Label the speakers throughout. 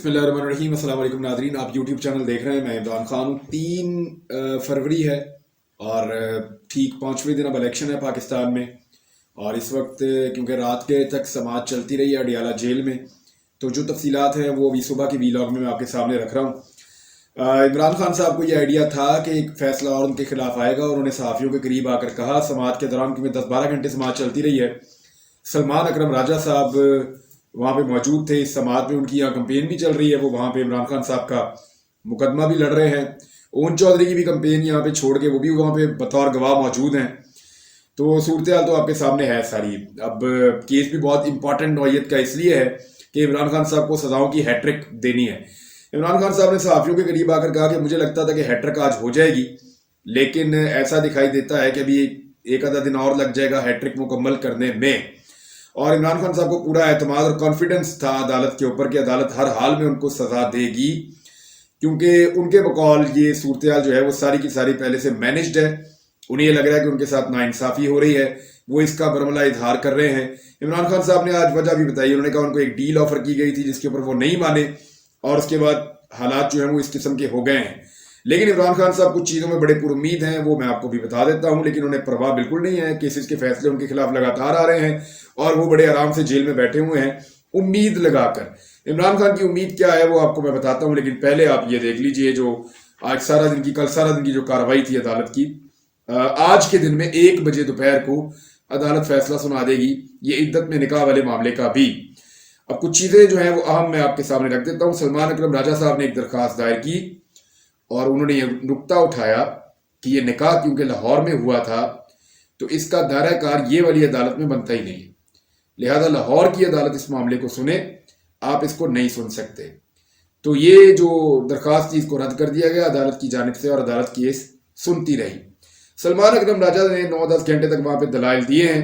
Speaker 1: बिस्मिल्लाहिर्रहमानिर्रहीम। अस्सलाम वालेकुम नाज़रीन, आप यूट्यूब चैनल देख रहे हैं। मैं इमरान खान हूँ। 3 फरवरी है और ठीक 5वें दिन अब इलेक्शन है पाकिस्तान में। और इस वक्त क्योंकि रात के तक समाज चलती रही है अडियाला जेल में, तो जो तफसीलात हैं वो अभी सुबह की वीलॉग में मैं आपके सामने रख रहा हूँ। इमरान खान साहब को ये आइडिया था कि एक फ़ैसला और उनके खिलाफ आएगा और उन्होंने सहाफ़ियों के करीब आकर कहा, समाज के दौरान क्योंकि 10-12 घंटे समाज चलती रही है, सलमान अकरम राजा साहब वहाँ पे मौजूद थे। इस समाज में उनकी यहाँ कंपेन भी चल रही है, वो वहाँ पे इमरान खान साहब का मुकदमा भी लड़ रहे हैं। ओन चौधरी की भी कंपेन यहाँ पे छोड़ के वो भी वहाँ पे बतौर गवाह मौजूद हैं। तो सूरत हाल तो आपके सामने है सारी। अब केस भी बहुत इंपॉर्टेंट नौयत का इसलिए है कि इमरान खान साहब को सजाओं की हैट्रिक देनी है। इमरान खान साहब ने सहाफ़ियों के करीब आकर कहा कि मुझे लगता था कि हैट्रिक आज हो जाएगी, लेकिन ऐसा दिखाई देता है कि अभी एक आधा दिन और लग जाएगा हैट्रिक मुकम्मल करने में। और इमरान खान साहब को पूरा एतमाद और कॉन्फिडेंस था अदालत के ऊपर कि अदालत हर हाल में उनको सजा देगी, क्योंकि उनके बकौल ये सूरत हाल जो है वो सारी की सारी पहले से मैनेज्ड है। उन्हें ये लग रहा है कि उनके साथ नाइंसाफ़ी हो रही है, वो इसका बरमला इजहार कर रहे हैं। इमरान खान साहब ने आज वजह भी बताई। उन्होंने कहा उनको एक डील ऑफर की गई थी जिसके ऊपर वो नहीं माने और उसके बाद हालात जो हैं वो इस किस्म के हो गए हैं। लेकिन इमरान खान साहब कुछ चीज़ों में बड़े पुरुम्मीद हैं, वो मैं आपको भी बता देता हूं। लेकिन उन्हें परवाह बिल्कुल नहीं है। केसेस के फैसले उनके खिलाफ लगातार आ रहे हैं और वो बड़े आराम से जेल में बैठे हुए हैं उम्मीद लगाकर। इमरान खान की उम्मीद क्या है वो आपको मैं बताता हूं, लेकिन पहले आप ये देख लीजिए जो आज कल सारा दिन की जो कार्रवाई थी अदालत की। आज के दिन में 1 बजे दोपहर को अदालत फैसला सुना देगी, ये इद्दत में निकाह वाले मामले का भी। अब कुछ चीज़ें जो हैं वो अहम मैं आपके सामने रख देता हूँ। सलमान अकरम राजा साहब ने एक दरख्वास्त दायर की और उन्होंने ये नुक्ता उठाया कि ये निकाह क्योंकि लाहौर में हुआ था तो इसका दायरा कार ये वाली अदालत में बनता ही नहीं, लिहाजा लाहौर की अदालत इस मामले को सुने, आप इसको नहीं सुन सकते। तो ये जो दरख्वास्त थी इसको रद्द कर दिया गया अदालत की जानिब से और अदालत केस सुनती रही। सलमान अकरम राजा ने 9-10 घंटे तक वहां पे दलाइल दिए हैं।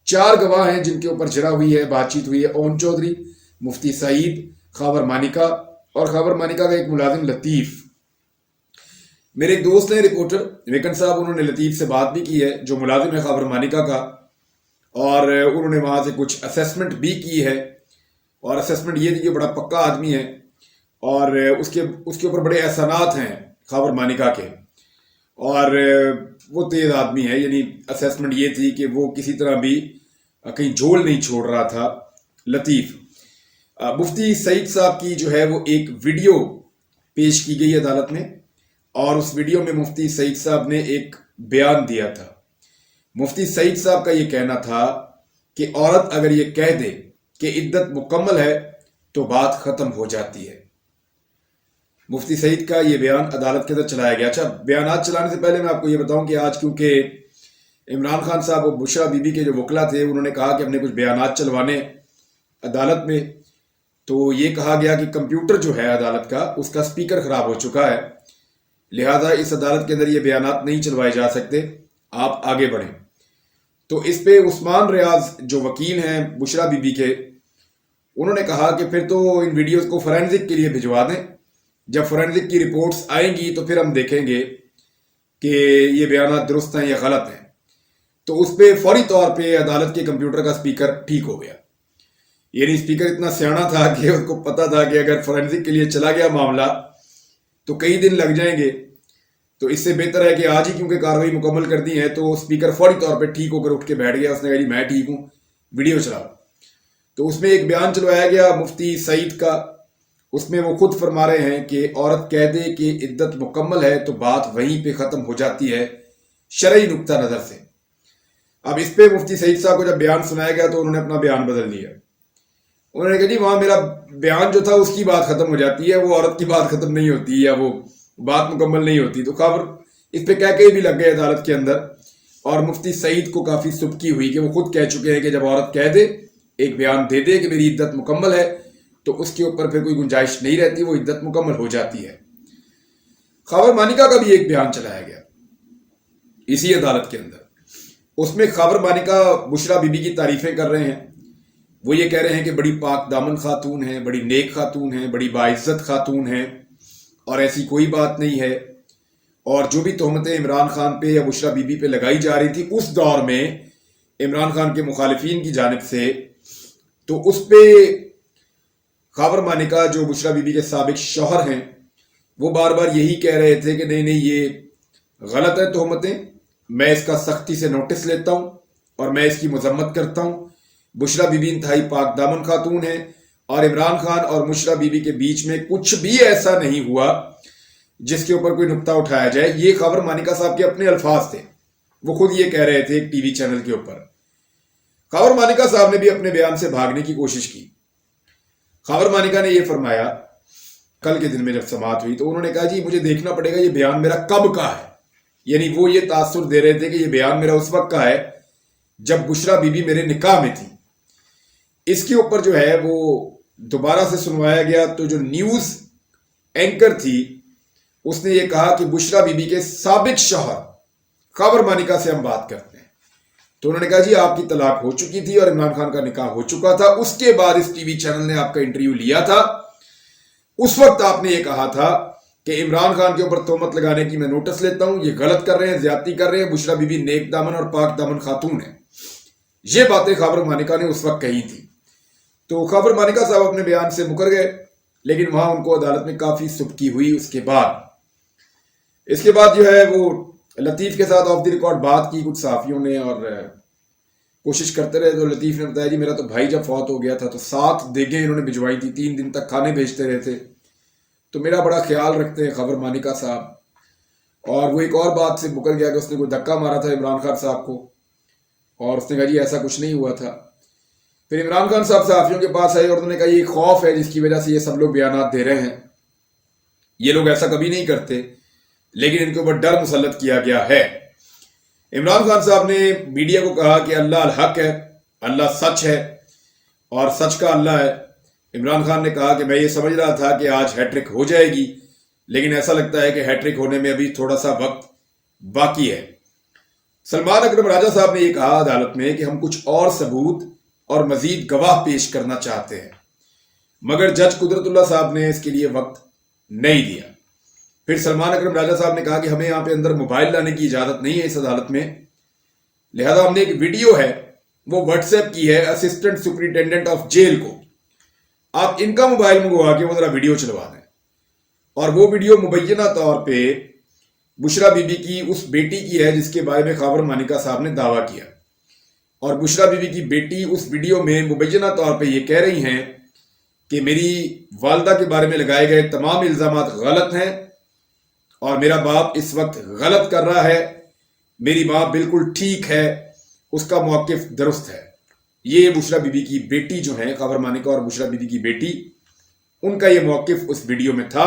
Speaker 1: 4 गवाह हैं जिनके ऊपर जरा हुई है, बातचीत हुई है। ओन चौधरी, मुफ्ती सईद, खबर मानिका और खबर मानिका का एक मुलाजिम लतीफ़। मेरे एक दोस्त हैं रिपोर्टर वेकन साहब, उन्होंने लतीफ़ से बात भी की है जो मुलाजिम है खबर मानिका का, और उन्होंने वहाँ से कुछ असेसमेंट भी की है। और असेसमेंट ये थी कि बड़ा पक्का आदमी है और उसके ऊपर बड़े एहसानात हैं खबर मानिका के, और वो तेज़ आदमी है। यानी असेसमेंट ये थी कि वो किसी तरह भी कहीं झोल नहीं छोड़ रहा था लतीफ़। मुफ्ती सईद साहब की जो है वो एक वीडियो पेश की गई अदालत में और उस वीडियो में मुफ्ती सईद साहब ने एक बयान दिया था। मुफ्ती सईद साहब का ये कहना था कि औरत अगर ये कह दे कि इद्दत मुकम्मल है तो बात खत्म हो जाती है। मुफ्ती सईद का ये बयान अदालत के अंदर चलाया गया। अच्छा, बयानात चलाने से पहले मैं आपको ये बताऊं कि आज क्योंकि इमरान खान साहब और बुशरा बीबी के जो वकला थे उन्होंने कहा कि हमने कुछ बयानात चलवाने अदालत में, तो ये कहा गया कि कंप्यूटर जो है अदालत का उसका स्पीकर खराब हो चुका है, लिहाजा इस अदालत के अंदर ये बयानात नहीं चलवाए जा सकते, आप आगे बढ़ें। तो इस पे उस्मान रियाज जो वकील हैं बुशरा बीबी के, उन्होंने कहा कि फिर तो इन वीडियोस को फोरेंसिक के लिए भिजवा दें, जब फोरेंसिक की रिपोर्ट्स आएंगी तो फिर हम देखेंगे कि ये बयानात दुरुस्त हैं या गलत हैं। तो उस पर फौरी तौर पे अदालत के कंप्यूटर का स्पीकर ठीक हो गया। यानी स्पीकर इतना सियाना था कि उसको पता था कि अगर फोरेंसिक के लिए चला गया मामला तो कई दिन लग जाएंगे, तो इससे बेहतर है कि आज ही क्योंकि कार्रवाई मुकम्मल कर दी है। तो स्पीकर फौरी तौर पे ठीक होकर उठ के बैठ गया, उसने कहा जी मैं ठीक हूँ, वीडियो चलाओ। तो उसमें एक बयान चलवाया गया मुफ्ती सईद का, उसमें वो खुद फरमा रहे हैं कि औरत कह दे कि इद्दत मुकम्मल है तो बात वहीं पे ख़त्म हो जाती है शरई नुक्ता नज़र से। अब इस पे मुफ्ती सईद साहब को जब बयान सुनाया गया तो उन्होंने अपना बयान बदल दिया। उन्होंने कहा जी वहाँ मेरा बयान जो था उसकी बात ख़त्म हो जाती है, वो औरत की बात ख़त्म नहीं होती या वो बात मुकम्मल नहीं होती। तो खबर इस पे कह के भी लग गए अदालत के अंदर और मुफ्ती सईद को काफ़ी सुबकी हुई कि वो खुद कह चुके हैं कि जब औरत कह दे, एक बयान दे दे कि मेरी इद्दत मुकम्मल है, तो उसके ऊपर फिर कोई गुंजाइश नहीं रहती, वो इद्दत मुकम्मल हो जाती है। खबर मानिका का भी एक बयान चलाया गया इसी अदालत के अंदर। उसमें खबर मानिका बुशरा बीबी की तारीफें कर रहे हैं। वो ये कह रहे हैं कि बड़ी पाक दामन खातून है, बड़ी नेक खातून है, बड़ी बाइज्जत खातून है और ऐसी कोई बात नहीं है। और जो भी तोहमतें इमरान खान पे या बुशरा बीबी पे लगाई जा रही थी उस दौर में इमरान खान के मुखालिफिन की जानिब से, तो उस पे خاور مانیکا جو بشرا بی بی کے سابق شوہر ہیں وہ بار بار یہی کہہ رہے تھے کہ نہیں یہ غلط ہے تہمتیں، میں اس کا سختی سے نوٹس لیتا ہوں اور میں اس کی مذمت کرتا ہوں. بشرا بی بی انتہائی پاک دامن خاتون ہے اور عمران خان اور بشرا بی بی کے بیچ میں کچھ بھی ایسا نہیں ہوا جس کے اوپر کوئی نقطہ اٹھایا جائے. یہ خاور مانیکا صاحب کے اپنے الفاظ تھے، وہ خود یہ کہہ رہے تھے ایک ٹی وی چینل کے اوپر. خاور مانیکا صاحب نے بھی اپنے بیان سے بھاگنے کی کوشش کی. خاور مانیکا نے یہ فرمایا کل کے دن میں جب سماعت ہوئی تو انہوں نے کہا جی مجھے دیکھنا پڑے گا یہ بیان میرا کب کا ہے. یعنی وہ یہ تاثر دے رہے تھے کہ یہ بیان میرا اس وقت کا ہے جب بشرا بی بی میرے نکاح میں تھی. اس کے اوپر جو ہے وہ دوبارہ سے سنوایا گیا تو جو نیوز اینکر تھی اس نے یہ کہا کہ بشرا بی بی کے سابق شوہر خاور مانیکا سے ہم بات کرتے ہیں. تو انہوں نے کہا جی آپ کی طلاق ہو چکی تھی اور عمران خان کا نکاح ہو چکا تھا، اس کے بعد اس ٹی وی چینل نے آپ کا انٹرویو لیا تھا. اس وقت آپ نے یہ کہا تھا کہ عمران خان کے اوپر تہمت لگانے کی میں نوٹس لیتا ہوں، یہ غلط کر رہے ہیں، زیادتی کر رہے ہیں، بشرا بی بی نیک دامن اور پاک دامن خاتون ہے. یہ باتیں خاور مانیکا نے اس وقت کہی تھی. تو خاور مانیکا صاحب اپنے بیان سے مکر گئے، لیکن وہاں ان کو عدالت میں کافی سبکی ہوئی. اس کے بعد جو ہے وہ لطیف کے ساتھ آف دی ریکارڈ بات کی کچھ صحافیوں نے اور کوشش کرتے رہے. تو لطیف نے بتایا جی میرا تو بھائی جب فوت ہو گیا تھا تو 7 دیگیں انہوں نے بھجوائی تھی، 3 دن تک کھانے بھیجتے رہے تھے. تو میرا بڑا خیال رکھتے ہیں خاور مانیکا صاحب. اور وہ ایک اور بات سے مکر گیا کہ اس نے کوئی دھکا مارا تھا عمران خان صاحب کو، اور اس نے کہا جی ایسا کچھ نہیں ہوا تھا. پھر عمران خان صاحب صحافیوں کے پاس آئے اور انہوں نے کہا یہ خوف ہے جس کی وجہ سے یہ سب لوگ بیانات دے رہے ہیں، یہ لوگ ایسا کبھی نہیں کرتے، لیکن ان کے اوپر ڈر مسلط کیا گیا ہے. عمران خان صاحب نے میڈیا کو کہا کہ اللہ الحق ہے، اللہ سچ ہے اور سچ کا اللہ ہے. عمران خان نے کہا کہ میں یہ سمجھ رہا تھا کہ آج ہیٹرک ہو جائے گی، لیکن ایسا لگتا ہے کہ ہیٹرک ہونے میں ابھی تھوڑا سا وقت باقی ہے. سلمان اکرم راجہ صاحب نے یہ کہا عدالت میں کہ ہم کچھ اور ثبوت اور مزید گواہ پیش کرنا چاہتے ہیں، مگر جج قدرت اللہ صاحب نے اس کے لیے وقت نہیں دیا. پھر سلمان اکرم راجہ صاحب نے کہا کہ ہمیں یہاں پہ اندر موبائل لانے کی اجازت نہیں ہے اس عدالت میں، لہذا ہم نے ایک ویڈیو ہے وہ واٹس ایپ کی ہے اسسٹنٹ سپرنٹینڈنٹ آف جیل کو، آپ ان کا موبائل منگوا کے وہ ذرا ویڈیو چلوا دیں. اور وہ ویڈیو مبینہ طور پہ بشرا بی بی کی اس بیٹی کی ہے جس کے بارے میں خاور مانیکا صاحب نے دعویٰ کیا. اور بشرا بی بی کی بیٹی اس ویڈیو میں مبینہ طور پہ یہ کہہ رہی ہیں کہ میری والدہ کے بارے میں لگائے گئے تمام الزامات غلط ہیں اور میرا باپ اس وقت غلط کر رہا ہے، میری ماں بالکل ٹھیک ہے، اس کا موقف درست ہے. یہ بشرا بی بی کی بیٹی جو ہیں خاور مانیکا اور بشرا بی بی کی بیٹی، ان کا یہ موقف اس ویڈیو میں تھا،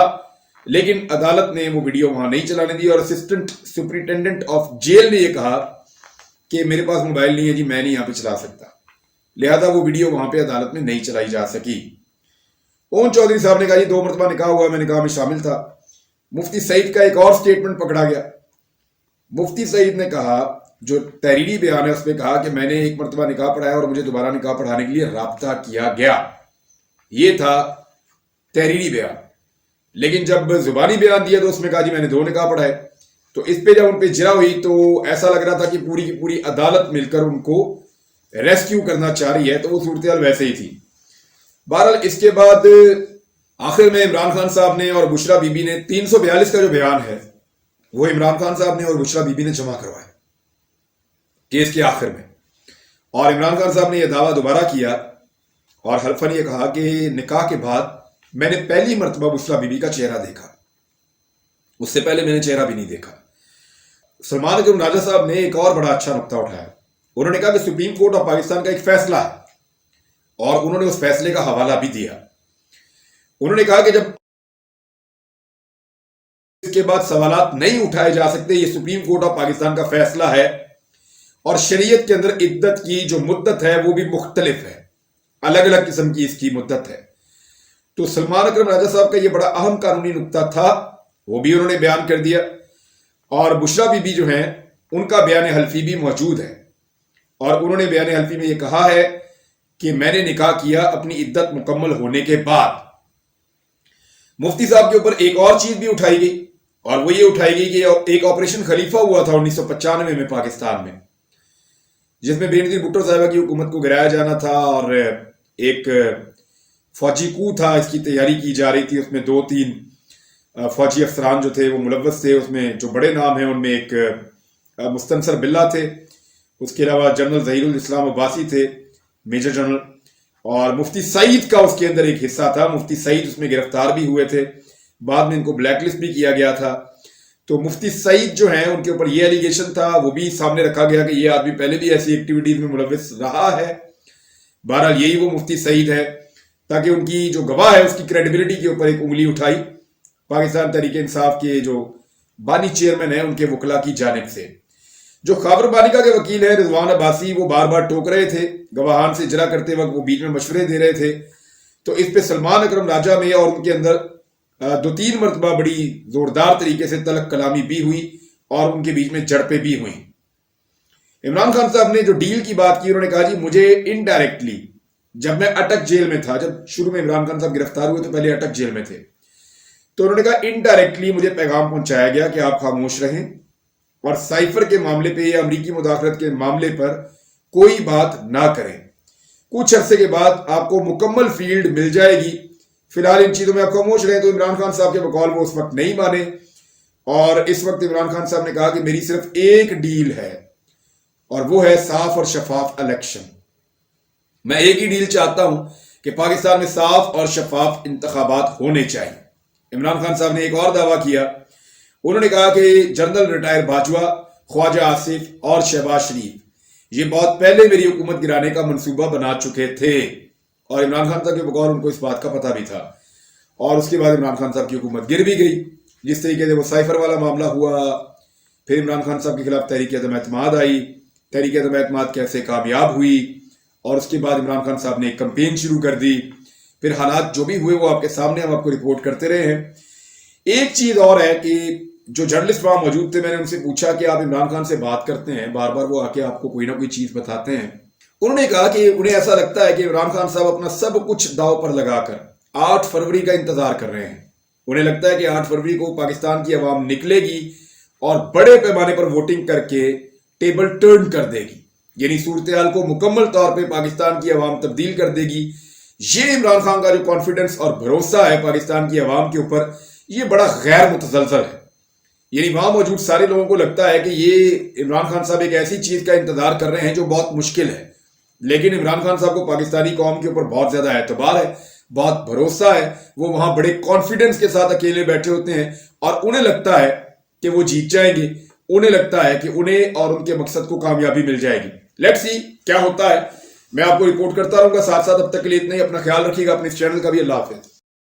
Speaker 1: لیکن عدالت نے وہ ویڈیو وہاں نہیں چلانے دی اور اسسٹنٹ سپرنٹینڈنٹ آف جیل نے یہ کہا کہ میرے پاس موبائل نہیں ہے جی، میں نہیں یہاں پہ چلا سکتا، لہذا وہ ویڈیو وہاں پہ عدالت میں نہیں چلائی جا سکی. اون چودھری صاحب نے کہا جی 2 مرتبہ نکاح ہوا، میں نکاح میں شامل تھا. مفتی سعید کا ایک اور سٹیٹمنٹ پکڑا گیا. مفتی سعید نے کہا، جو تحریری بیان ہے اس میں کہا کہ میں نے 1 مرتبہ نکاح پڑھایا اور مجھے دوبارہ نکاح پڑھانے کے لیے رابطہ کیا گیا. یہ تھا تحریری بیان. لیکن جب زبانی بیان دیا تو اس میں کہا جی میں نے 2 نکاح پڑھائے. تو اس پہ جب ان پہ جرا ہوئی تو ایسا لگ رہا تھا کہ پوری کی پوری عدالت مل کر ان کو ریسکیو کرنا چاہ رہی ہے، تو وہ صورتحال ویسے ہی تھی. بہرحال اس کے بعد آخر میں عمران خان صاحب نے اور بشرا بی بی نے 342 کا جو بیان ہے وہ عمران خان صاحب نے اور بشرا بی بی نے جمع کروایا کیس کے آخر میں. اور عمران خان صاحب نے یہ دعویٰ دوبارہ کیا اور حلفاً یہ کہا کہ نکاح کے بعد میں نے پہلی مرتبہ بشرا بی بی کا چہرہ دیکھا، اس سے پہلے میں نے چہرہ بھی نہیں دیکھا. سلمان اکرم راجہ صاحب نے ایک اور بڑا اچھا نقطہ اٹھایا. انہوں نے کہا کہ سپریم کورٹ آف پاکستان کا ایک فیصلہ ہے اور انہوں نے اس فیصلے کا حوالہ بھی دیا. انہوں نے کہا کہ جب اس کے بعد سوالات نہیں اٹھائے جا سکتے، یہ سپریم کورٹ آف پاکستان کا فیصلہ ہے اور شریعت کے اندر عدت کی جو مدت ہے وہ بھی مختلف ہے، الگ الگ قسم کی اس کی مدت ہے. تو سلمان اکرم راجہ صاحب کا یہ بڑا اہم قانونی نقطہ تھا، وہ بھی انہوں نے بیان کر دیا. اور بشرا بی بی جو ہیں ان کا بیان حلفی بھی موجود ہے اور انہوں نے بیان حلفی میں یہ کہا ہے کہ میں نے نکاح کیا اپنی عدت مکمل ہونے کے بعد. مفتی صاحب کے اوپر ایک اور چیز بھی اٹھائی گئی اور وہ یہ اٹھائی گئی کہ ایک آپریشن خلیفہ ہوا تھا 1995 میں پاکستان میں، جس میں بے نظیر بھٹو صاحبہ کی حکومت کو گرایا جانا تھا اور ایک फौजी coup था, इसकी तैयारी की जा रही थी। उसमें 2-3 फौजी अफसरान जो थे वो मुलव्वस थे। उसमें जो बड़े नाम हैं उनमें एक मुस्तनसर बिल्ला थे, उसके अलावा जनरल ज़हीरुल इस्लाम अब्बासी थे, मेजर जनरल, और मुफ्ती सईद का उसके अंदर एक हिस्सा था। मुफ्ती सईद उसमें गिरफ्तार भी हुए थे, बाद में इनको ब्लैकलिस्ट भी किया गया था। तो मुफ्ती सईद जो हैं उनके ऊपर ये एलिगेशन था, वो भी सामने रखा गया कि ये आदमी पहले भी ऐसी एक्टिविटीज में मुलव्विस रहा है। बहरहाल यही वो मुफ्ती सईद है, ताकि उनकी जो गवाह है उसकी क्रेडिबिलिटी के ऊपर एक उंगली उठाई पाकिस्तान तहरीक इंसाफ के जो बानी चेयरमैन है उनके वकला की जानिब से। जो खैबर बालिका के वकील है रिजवान अब्बासी, वो बार बार टोक रहे थे, गवाहान से इजरा करते वक्त वो बीच में मशवरे दे रहे थे। तो इस पे सलमान अकरम राजा में और उनके अंदर 2-3 मरतबा बड़ी जोरदार तरीके से तलक कलामी भी हुई और उनके बीच में झड़पें भी हुई। इमरान खान साहब ने जो डील की बात की, उन्होंने कहा जी मुझे इनडायरेक्टली, जब मैं अटक जेल में था, जब शुरू में इमरान खान साहब गिरफ्तार हुए तो पहले अटक जेल में थे, तो उन्होंने कहा इनडायरेक्टली मुझे पैगाम पहुंचाया गया कि आप खामोश रहें और साइफर के मामले पे या अमरीकी मुदाखलत के मामले पर कोई बात ना करें। कुछ अरसे के बाद आपको मुकम्मल फील्ड मिल जाएगी, फिलहाल इन चीजों में आप खामोश रहें। तो इमरान खान साहब के बकौल वो उस वक्त नहीं माने और इस वक्त इमरान खान साहब ने कहा कि मेरी सिर्फ एक डील है और वो है साफ और शफाफ इलेक्शन। मैं एक ही डील चाहता हूं कि पाकिस्तान में साफ और शफाफ इंतखाबात होने चाहिए। इमरान खान साहब ने एक और दावा किया, उन्होंने कहा कि जनरल रिटायर बाजवा, ख्वाजा आसिफ और शहबाज शरीफ ये बहुत पहले मेरी हुकूमत गिराने का मंसूबा बना चुके थे, और इमरान खान साहब के बगौर उनको इस बात का पता भी था। और उसके बाद इमरान खान साहब की हुकूमत गिर भी गई। जिस तरीके से वो साइफर वाला मामला हुआ, फिर इमरान खान साहब के खिलाफ तहरीक अदम एतमाद आई, तहरीक अदम एतमाद कैसे कामयाब हुई, और उसके बाद इमरान खान साहब ने एक कैंपेन शुरू कर दी। फिर हालात जो भी हुए वो आपके सामने हम आपको रिपोर्ट करते रहे हैं। एक चीज और है कि जो जर्नलिस्ट वहां मौजूद थे, मैंने उनसे पूछा कि आप इमरान खान से बात करते हैं, बार बार वो आके आपको कोई ना कोई चीज बताते हैं। उन्होंने कहा कि उन्हें ऐसा लगता है कि इमरान खान साहब अपना सब कुछ दांव पर लगाकर 8 फरवरी का इंतजार कर रहे हैं। उन्हें लगता है कि 8 फरवरी को पाकिस्तान की आवाम निकलेगी और बड़े पैमाने पर वोटिंग करके टेबल टर्न कर देगी, यानी सूरत हाल को मुकम्मल तौर पर पाकिस्तान की आवाम तब्दील कर देगी। ये इमरान खान का जो कॉन्फिडेंस और भरोसा है पाकिस्तान की आवाम के ऊपर, ये बड़ा गैर मुतसलसल है। यानी वहां मौजूद सारे लोगों को लगता है कि ये इमरान खान साहब एक ऐसी चीज का इंतजार कर रहे हैं जो बहुत मुश्किल है, लेकिन इमरान खान साहब को पाकिस्तानी कौम के ऊपर बहुत ज्यादा एतबार है, बहुत भरोसा है। वो वहां बड़े कॉन्फिडेंस के साथ अकेले बैठे होते हैं और उन्हें लगता है कि वो जीत जाएंगे, उन्हें लगता है कि उन्हें और उनके मकसद को कामयाबी मिल जाएगी। लेट्स सी क्या होता है, मैं आपको रिपोर्ट करता रहूंगा साथ साथ। अब तक के लिए इतना ही, अपना ख्याल रखिएगा, अपने इस चैनल का भी। अल्लाह हाफिज।